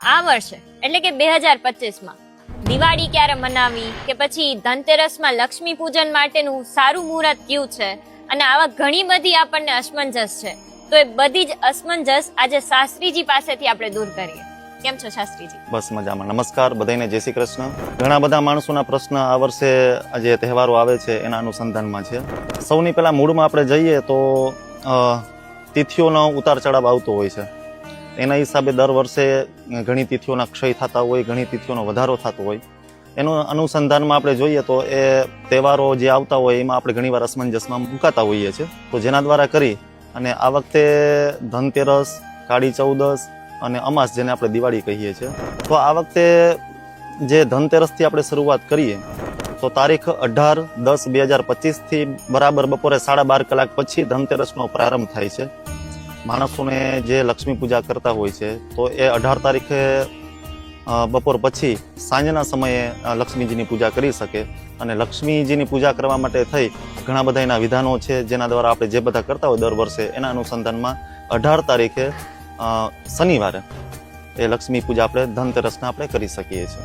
આ વર્ષે એટલે કે 2025માં દિવાળી ક્યારે મનાવી કે પછી ધનતેરસમાં લક્ષ્મી પૂજન માટેનું સારું મુહૂર્ત કયું છે અને આવા ઘણી બધી આપણને અસમંજસ છે. તો એ બધી જ અસમંજસ આજે શાસ્ત્રીજી પાસેથી આપણે દૂર કરીએ. કેમ છો શાસ્ત્રીજી? બસ મજામાં. નમસ્કાર બધાને, જય શ્રી કૃષ્ણ. ઘણા બધા માણસોના પ્રશ્ન આ વર્ષે જે તહેવારો આવે છે એના અનુસંધાનમાં છે. સૌની પહેલા મૂળમાં આપણે જઈએ તો તિથિઓનો ઉતાર ચઢાવ આવતો હોય છે. એના હિસાબે દર વર્ષે ઘણી તિથિઓના ક્ષય થતા હોય, ઘણી તિથિઓનો વધારો થતો હોય. એનું અનુસંધાનમાં આપણે જોઈએ તો એ તહેવારો જે આવતા હોય એમાં આપણે ઘણીવાર અસમંજસમાં મુકાતા હોઈએ છીએ. તો જેના દ્વારા કરી અને આ વખતે ધનતેરસ, કાળી ચૌદસ અને અમાસ, જેને આપણે દિવાળી કહીએ છીએ, તો આ વખતે જે ધનતેરસથી આપણે શરૂઆત કરીએ તો તારીખ 18/10/2025 બરાબર બપોરે 12:30 કલાક પછી ધનતેરસનો પ્રારંભ થાય છે. માણસોને જે લક્ષ્મી પૂજા કરતા હોય છે તો એ 18 તારીખે બપોર પછી સાંજના સમયે લક્ષ્મીજીની પૂજા કરી શકે. અને લક્ષ્મીજીની પૂજા કરવા માટે થઈ ઘણા બધા એના વિધાનો છે, જેના દ્વારા આપણે જે બધા કરતા હોય દર વર્ષે, એના અનુસંધાનમાં 18 તારીખે શનિવારે એ લક્ષ્મી પૂજા આપણે ધનતેરસના આપણે કરી શકીએ છીએ.